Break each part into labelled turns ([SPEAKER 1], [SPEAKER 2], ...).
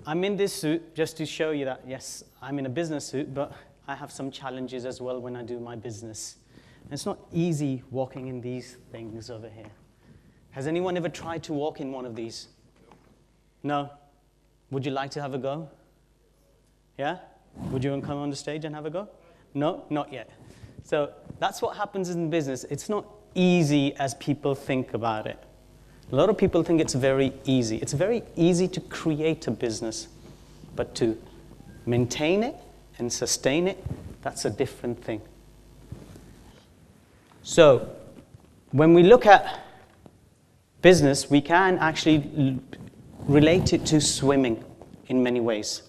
[SPEAKER 1] I'm in this suit just to show you that, yes, I'm in a business suit, but I have some challenges as well when I do my business. And it's not easy walking in these things over here. Has anyone ever tried to walk in one of these? No? Would you like to have a go? Yeah? Would you want to come on the stage and have a go? No? Not yet. So that's what happens in business. It's not easy as people think about it. A lot of people think it's very easy. It's very easy to create a business, but to maintain it and sustain it, that's a different thing. So when we look at business, we can actually relate it to swimming in many ways.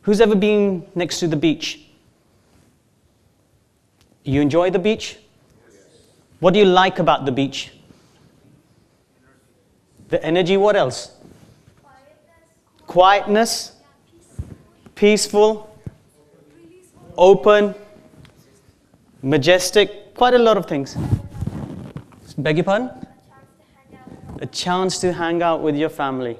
[SPEAKER 1] Who's ever been next to the beach? You enjoy the beach? Yes. What do you like about the beach? The energy, what else? Quietness. Peaceful. Open. Majestic. Quite a lot of things. Beg your pardon? A chance to hang out with your family.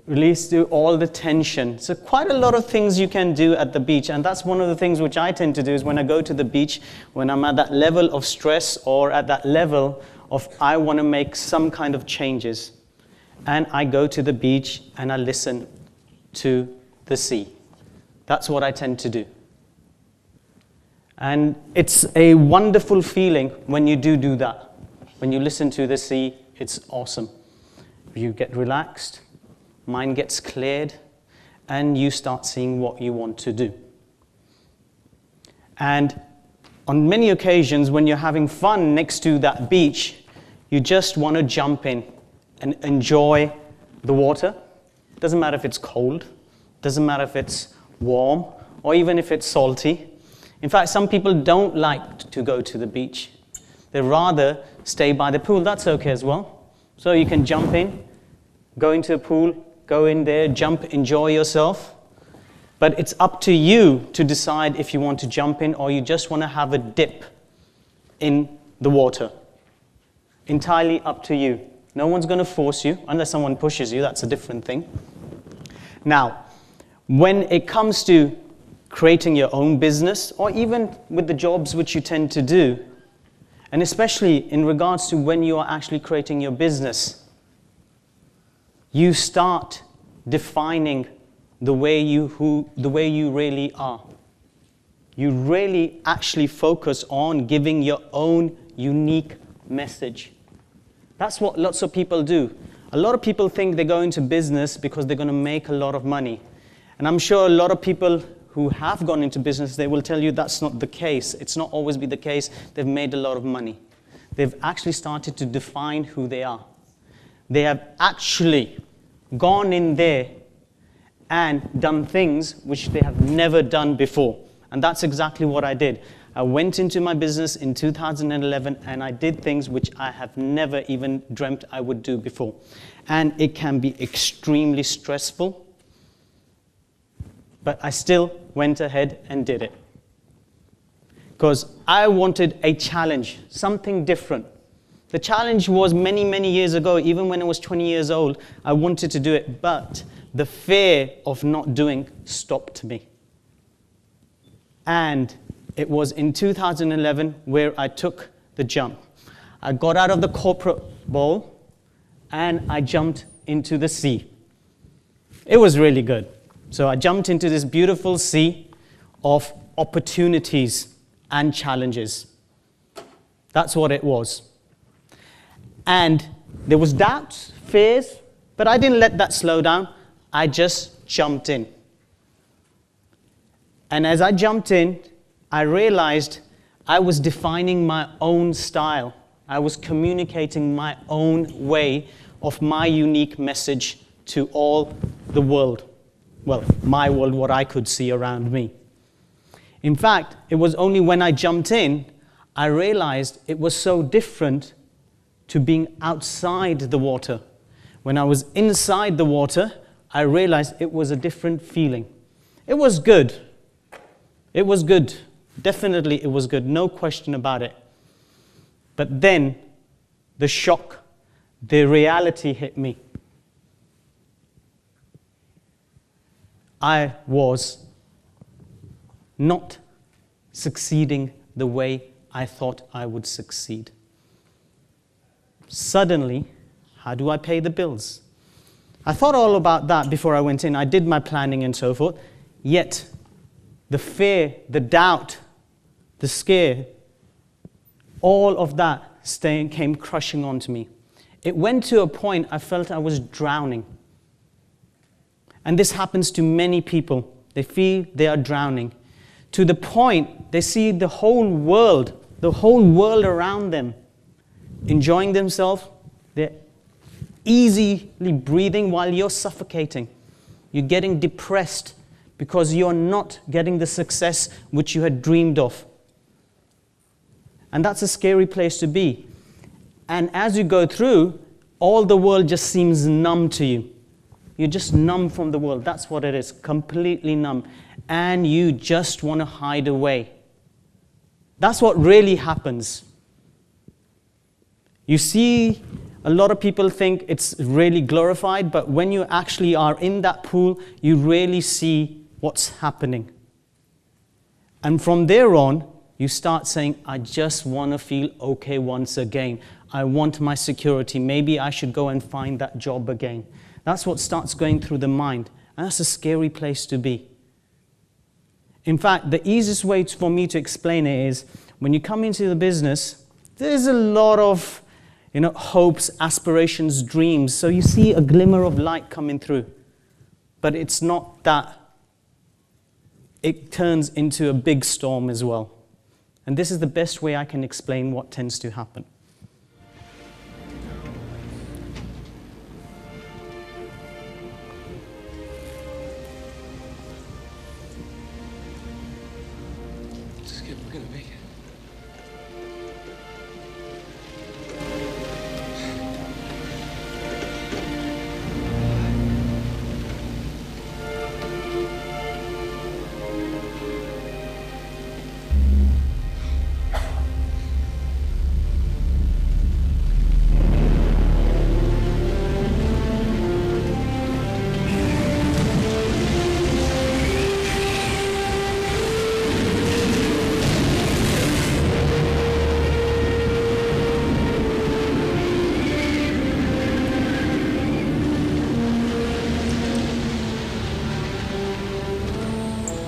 [SPEAKER 1] Release to all the tension. So quite a lot of things you can do at the beach, and that's one of the things which I tend to do is when I go to the beach, when I'm at that level of stress or at that level of I want to make some kind of changes, and I go to the beach and I listen to the sea. That's what I tend to do. And it's a wonderful feeling when you do that. When you listen to the sea, it's awesome. You get relaxed. Mind gets cleared, and you start seeing what you want to do. And on many occasions, when you're having fun next to that beach, you just want to jump in and enjoy the water. Doesn't matter if it's cold, doesn't matter if it's warm, or even if it's salty. In fact, some people don't like to go to the beach. They'd rather stay by the pool. That's okay as well. So you can jump in, go into a pool, go in there, jump, enjoy yourself. But it's up to you to decide if you want to jump in or you just want to have a dip in the water. Entirely up to you. No one's going to force you, unless someone pushes you, that's a different thing. Now, when it comes to creating your own business, or even with the jobs which you tend to do, and especially in regards to when you are actually creating your business, you start defining the way you really are. You really actually focus on giving your own unique message. That's what lots of people do. A lot of people think they go into business because they're going to make a lot of money. And I'm sure a lot of people who have gone into business, they will tell you that's not the case. It's not always been the case. They've made a lot of money. They've actually started to define who they are. They have actually gone in there and done things which they have never done before. And that's exactly what I did. I went into my business in 2011 and I did things which I have never even dreamt I would do before. And it can be extremely stressful, but I still went ahead and did it. Because I wanted a challenge, something different. The challenge was many, many years ago, even when I was 20 years old, I wanted to do it, but the fear of not doing stopped me. And it was in 2011 where I took the jump. I got out of the corporate bowl and I jumped into the sea. It was really good. So I jumped into this beautiful sea of opportunities and challenges. That's what it was. And there was doubts, fears, but I didn't let that slow down. I just jumped in. And as I jumped in, I realized I was defining my own style. I was communicating my own way of my unique message to all the world. Well, my world, what I could see around me. In fact, it was only when I jumped in, I realized it was so different to being outside the water. When I was inside the water, I realized it was a different feeling. It was good. It was good. Definitely it was good. No question about it. But then the shock, the reality hit me. I was not succeeding the way I thought I would succeed. Suddenly, how do I pay the bills? I thought all about that before I went in. I did my planning and so forth. Yet, the fear, the doubt, the scare, all of that came crushing onto me. It went to a point I felt I was drowning. And this happens to many people. They feel they are drowning. To the point they see the whole world around them, enjoying themselves. They're easily breathing while you're suffocating. You're getting depressed because you're not getting the success which you had dreamed of. And that's a scary place to be. And as you go through, all the world just seems numb to you. You're just numb from the world. That's what it is, completely numb. And you just want to hide away. That's what really happens. You see, a lot of people think it's really glorified, but when you actually are in that pool, you really see what's happening. And from there on, you start saying, I just want to feel okay once again. I want my security. Maybe I should go and find that job again. That's what starts going through the mind. And that's a scary place to be. In fact, the easiest way for me to explain it is, when you come into the business, there's a lot of hopes, aspirations, dreams. So you see a glimmer of light coming through. But it's not that. It turns into a big storm as well. And this is the best way I can explain what tends to happen.
[SPEAKER 2] We're gonna make it.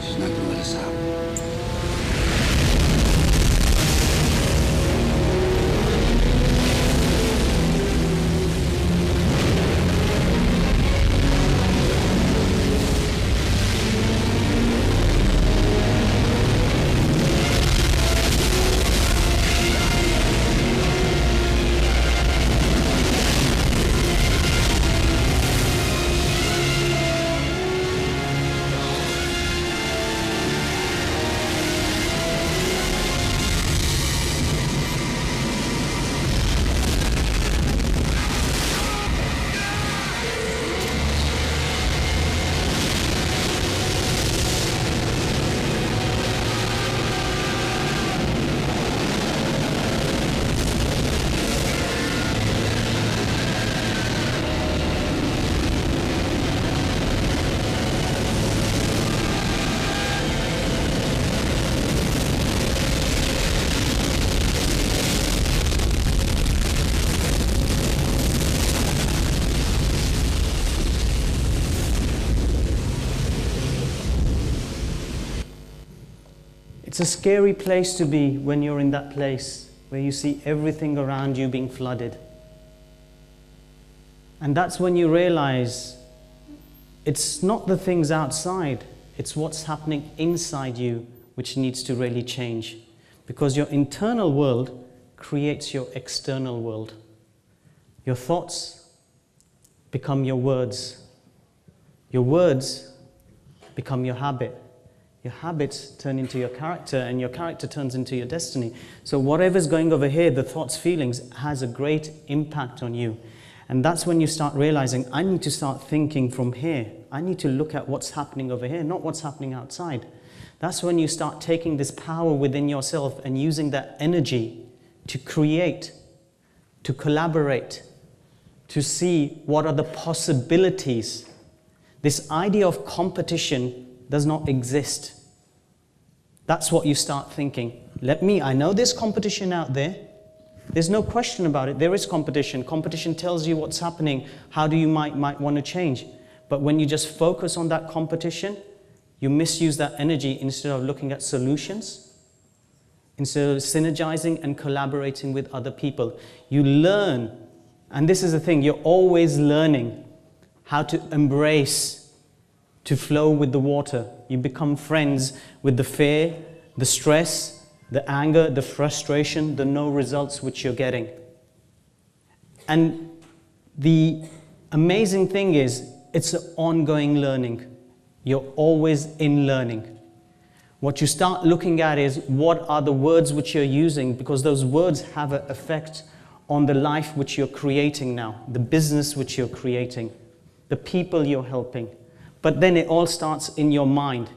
[SPEAKER 2] She's not gonna let us out.
[SPEAKER 1] It's a scary place to be when you're in that place where you see everything around you being flooded. And that's when you realize it's not the things outside, it's what's happening inside you which needs to really change. Because your internal world creates your external world. Your thoughts become your words. Your words become your habit. Your habits turn into your character, and your character turns into your destiny. So whatever's going over here, the thoughts, feelings, has a great impact on you. And that's when you start realizing, I need to start thinking from here. I need to look at what's happening over here, not what's happening outside. That's when you start taking this power within yourself and using that energy to create, to collaborate, to see what are the possibilities. This idea of competition does not exist. That's what you start thinking. I know there's competition out there. There's no question about it. There is competition. Competition tells you what's happening, how do you might want to change. But when you just focus on that competition, you misuse that energy instead of looking at solutions, instead of synergizing and collaborating with other people. You learn, and this is the thing, you're always learning how to embrace, to flow with the water. You become friends with the fear, the stress, the anger, the frustration, the no results which you're getting. And the amazing thing is, it's an ongoing learning. You're always in learning. What you start looking at is, what are the words which you're using? Because those words have an effect on the life which you're creating now, the business which you're creating, the people you're helping. But then it all starts in your mind.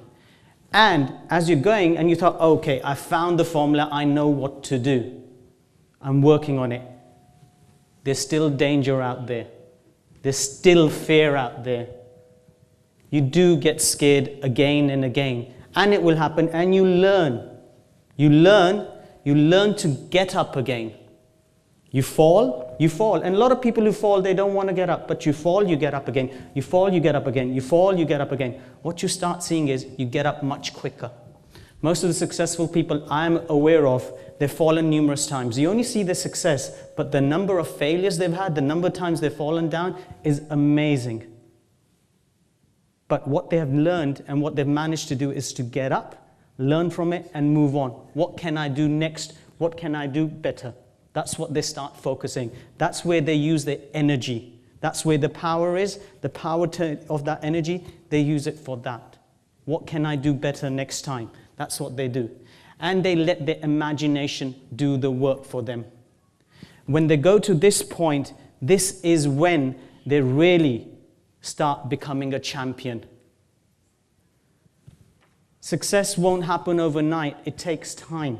[SPEAKER 1] And as you're going and you thought, okay, I found the formula, I know what to do. I'm working on it. There's still danger out there. There's still fear out there. You do get scared again and again. And it will happen, and you learn. You learn to get up again. You fall. And a lot of people who fall, they don't want to get up. But you fall, you get up again. You fall, you get up again. You fall, you get up again. What you start seeing is you get up much quicker. Most of the successful people I'm aware of, they've fallen numerous times. You only see the success, but the number of failures they've had, the number of times they've fallen down is amazing. But what they have learned and what they've managed to do is to get up, learn from it, and move on. What can I do next? What can I do better? That's what they start focusing. That's where they use their energy. That's where the power is. The power of that energy, they use it for that. What can I do better next time? That's what they do. And they let their imagination do the work for them. When they go to this point, this is when they really start becoming a champion. Success won't happen overnight. It takes time.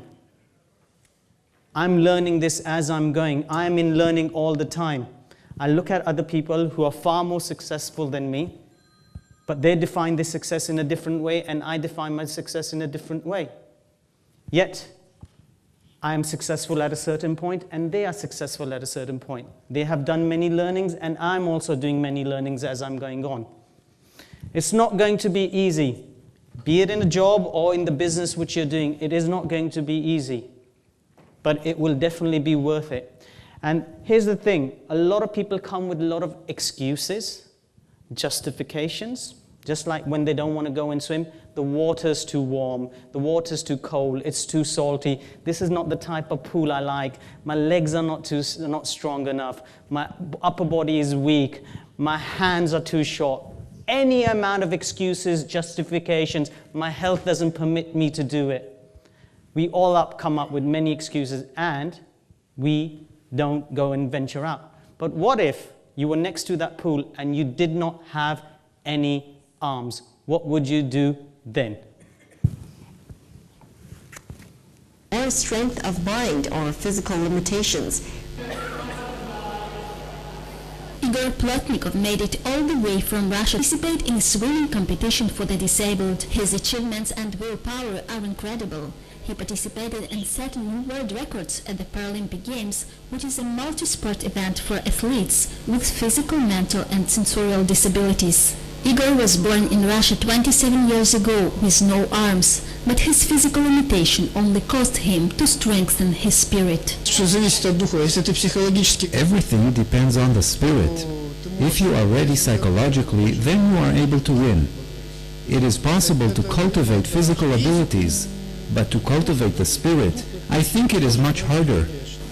[SPEAKER 1] I'm learning this as I'm going. I'm in learning all the time. I look at other people who are far more successful than me, but they define their success in a different way, and I define my success in a different way. Yet, I am successful at a certain point, and they are successful at a certain point. They have done many learnings, and I'm also doing many learnings as I'm going on. It's not going to be easy. Be it in a job or in the business which you're doing, it is not going to be easy. But it will definitely be worth it. And here's the thing, a lot of people come with a lot of excuses, justifications, just like when they don't want to go and swim. The water's too warm, the water's too cold, it's too salty, this is not the type of pool I like, my legs are not strong enough, my upper body is weak, my hands are too short. Any amount of excuses, justifications, my health doesn't permit me to do it. We all come up with many excuses, and we don't go and venture out. But what if you were next to that pool and you did not have any arms? What would you do then?
[SPEAKER 3] Or strength of mind or physical limitations. Igor Plotnikov made it all the way from Russia to participate in a swimming competition for the disabled. His achievements and willpower are incredible. He participated and set new world records at the Paralympic Games, which is a multi-sport event for athletes with physical, mental and sensorial disabilities. Igor was born in Russia 27 years ago with no arms, but his physical limitation only caused him to strengthen his spirit.
[SPEAKER 4] Everything depends on the spirit. If you are ready psychologically, then you are able to win. It is possible to cultivate physical abilities, but to cultivate the spirit, I think it is much harder.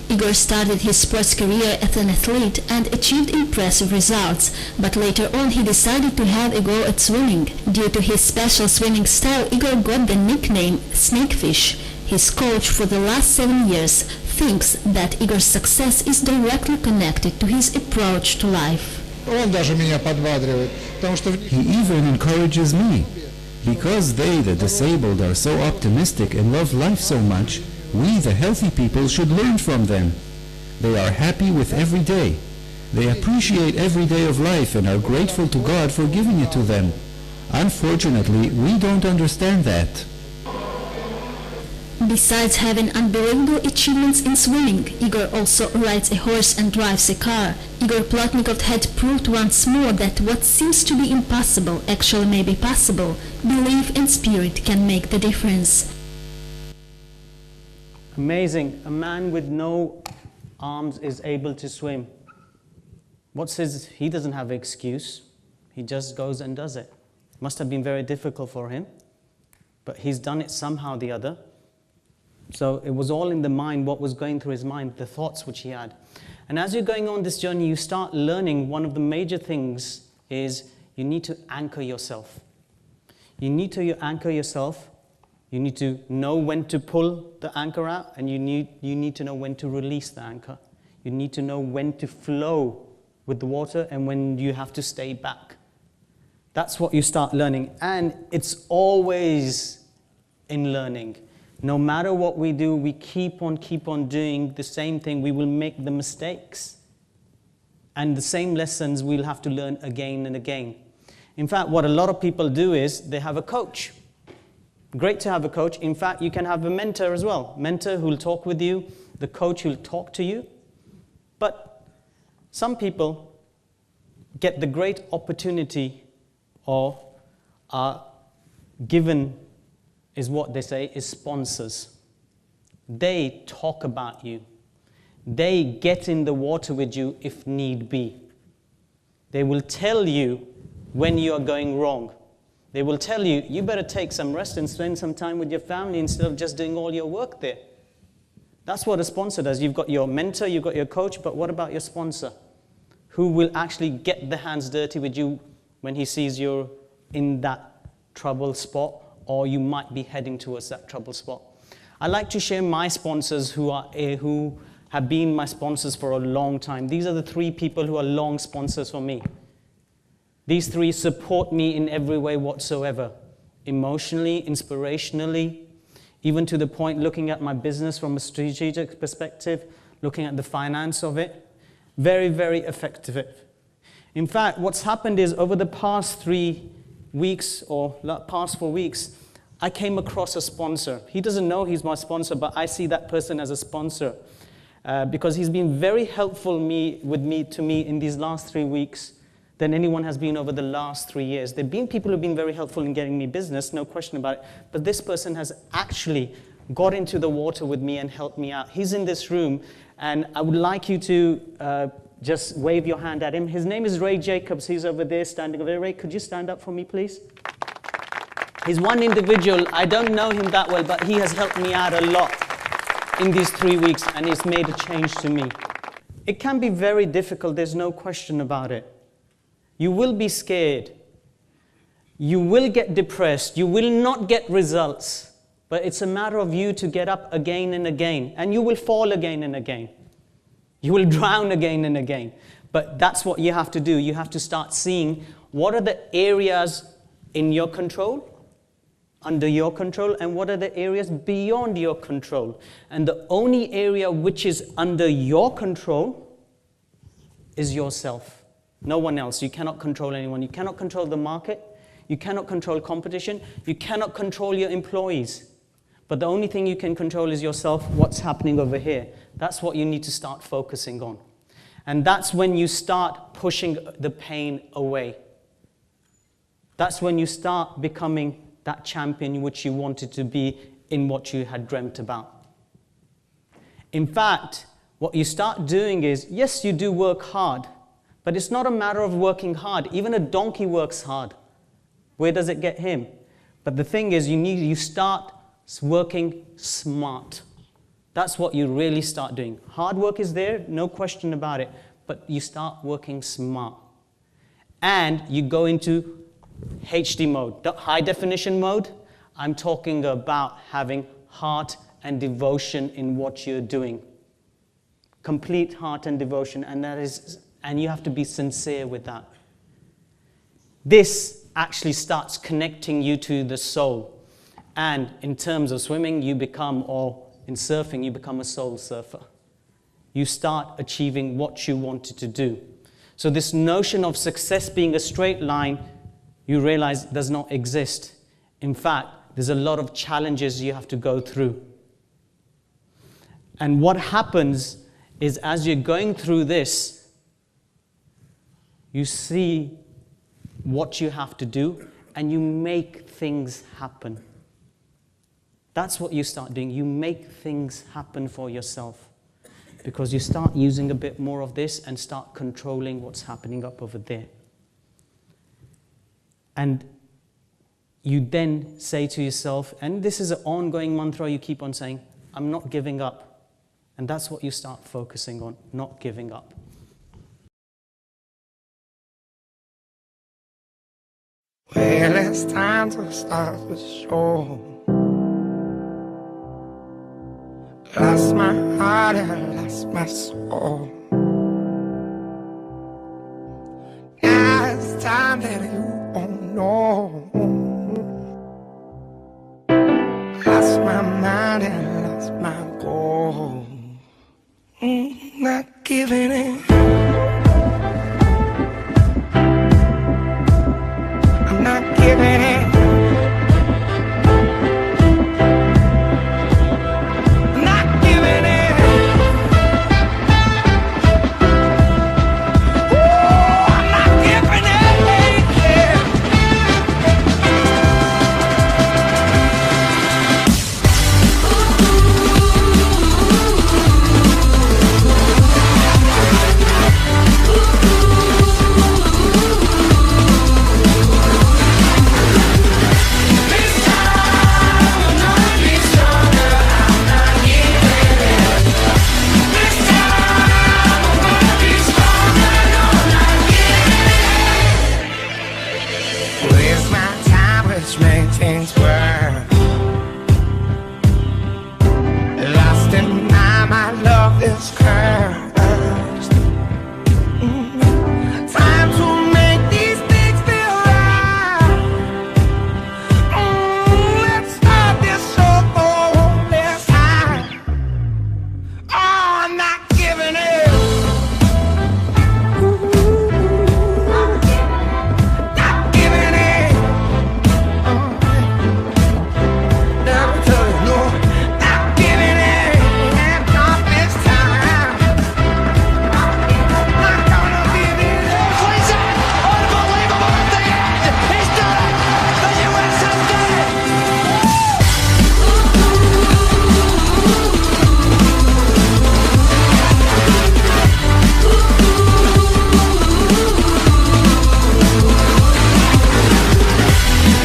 [SPEAKER 3] Igor started his sports career as an athlete and achieved impressive results, but later on he decided to have a go at swimming. Due to his special swimming style, Igor got the nickname Snakefish. His coach for the last 7 years thinks that Igor's success is directly connected to his approach to life.
[SPEAKER 4] He even encourages me. Because they, the disabled, are so optimistic and love life so much, we, the healthy people, should learn from them. They are happy with every day. They appreciate every day of life and are grateful to God for giving it to them. Unfortunately, we don't understand that.
[SPEAKER 3] Besides having unbelievable achievements in swimming, Igor also rides a horse and drives a car. Igor Plotnikov had proved once more that what seems to be impossible actually may be possible. Belief and spirit can make the difference.
[SPEAKER 1] Amazing. A man with no arms is able to swim. He doesn't have an excuse. He just goes and does it. Must have been very difficult for him, but he's done it somehow or the other. So it was all in the mind, what was going through his mind, the thoughts which he had. And as you're going on this journey, you start learning one of the major things is you need to anchor yourself. You need to anchor yourself. You need to know when to pull the anchor out, and you need to know when to release the anchor. You need to know when to flow with the water and when you have to stay back. That's what you start learning, and it's always in learning. No matter what we do, we keep on doing the same thing. We will make the mistakes. And the same lessons we'll have to learn again and again. In fact, what a lot of people do is they have a coach. Great to have a coach. In fact, you can have a mentor as well. Mentor who will talk with you, the coach who will talk to you. But some people get the great opportunity or are given, is what they say, is sponsors. They talk about you. They get in the water with you if need be. They will tell you when you are going wrong. They will tell you, you better take some rest and spend some time with your family instead of just doing all your work there. That's what a sponsor does. You've got your mentor, you've got your coach, but what about your sponsor? Who will actually get the hands dirty with you when he sees you're in that trouble spot, or you might be heading towards that trouble spot. I like to share my sponsors who have been my sponsors for a long time. These are the 3 people who are long sponsors for me. These 3 support me in every way whatsoever. Emotionally, inspirationally, even to the point looking at my business from a strategic perspective, looking at the finance of it. Very, very effective. In fact, what's happened is over the past 3 weeks or past 4 weeks, I came across a sponsor. He doesn't know he's my sponsor, but I see that person as a sponsor because he's been very helpful to me in these last 3 weeks than anyone has been over the last 3 years. There have been people who have been very helpful in getting me business, no question about it, but this person has actually got into the water with me and helped me out. He's in this room, and I would like you to just wave your hand at him. His name is Ray Jacobs. He's over there, standing over there. Ray, could you stand up for me, please? He's one individual. I don't know him that well, but he has helped me out a lot in these 3 weeks, and he's made a change to me. It can be very difficult. There's no question about it. You will be scared. You will get depressed. You will not get results. But it's a matter of you to get up again and again. And you will fall again and again. You will drown again and again. But that's what you have to do. You have to start seeing what are the areas in your control, under your control, and what are the areas beyond your control. And the only area which is under your control is yourself. No one else. You cannot control anyone. You cannot control the market. You cannot control competition. You cannot control your employees. But the only thing you can control is yourself, what's happening over here. That's what you need to start focusing on. And that's when you start pushing the pain away. That's when you start becoming that champion which you wanted to be in what you had dreamt about. In fact, what you start doing is, yes, you do work hard, but it's not a matter of working hard. Even a donkey works hard. Where does it get him? But the thing is, you start working smart. That's what you really start doing. Hard work is there, no question about it, but you start working smart. And you go into HD mode, high definition mode. I'm talking about having heart and devotion in what you're doing. Complete heart and devotion, and you have to be sincere with that. This actually starts connecting you to the soul. And in terms of swimming, in surfing, you become a soul surfer. You start achieving what you wanted to do. So this notion of success being a straight line, you realize does not exist. In fact, there's a lot of challenges you have to go through. And what happens is as you're going through this, you see what you have to do and you make things happen. That's what you start doing. You make things happen for yourself because you start using a bit more of this and start controlling what's happening up over there. And you then say to yourself, and this is an ongoing mantra you keep on saying, I'm not giving up. And that's what you start focusing on, not giving up.
[SPEAKER 5] Well, it's time to start the show. Lost my heart and lost my soul. Now it's time that you won't know. Lost my mind and lost my goal. Not giving in. I'm not giving in. I'm not giving in. Ooh, I'm not giving in. Yeah. Waste my time, which made things worse. Lost in my love is cursed. Time to make these things feel right. Let's start this show this time. Oh, I'm not giving in. Not giving in. Never tell you no. Not giving in. Not this time. Not gonna give in.
[SPEAKER 6] Plays it! Unbelievable at the end! He's done it! The US has done it!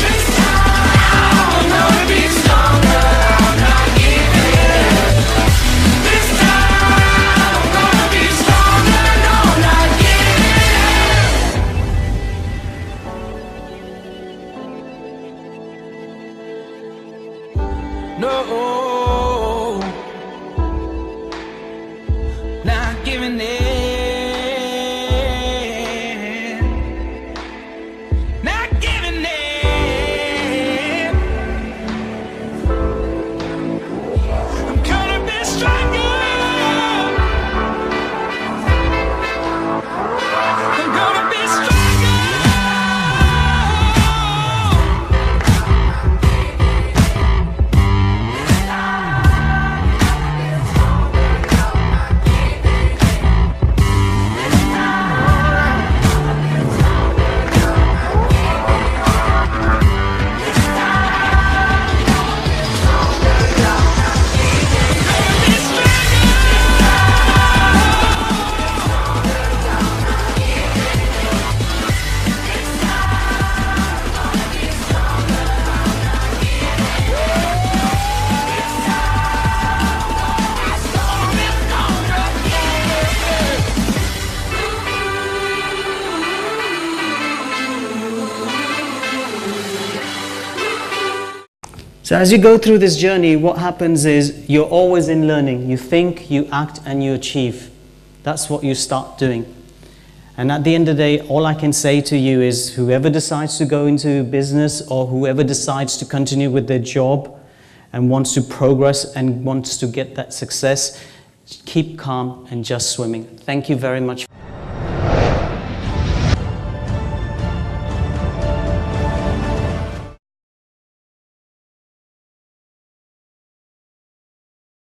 [SPEAKER 6] This time I'm gonna be stronger. I'm not giving in. This time I'm gonna be stronger. No, not giving in. No, not giving in. Not giving in. I'm gonna be stronger. I'm gonna be stronger.
[SPEAKER 1] So as you go through this journey, what happens is you're always in learning. You think, you act, and you achieve. That's what you start doing. And at the end of the day, all I can say to you is whoever decides to go into business or whoever decides to continue with their job and wants to progress and wants to get that success, keep calm and just swimming. Thank you very much.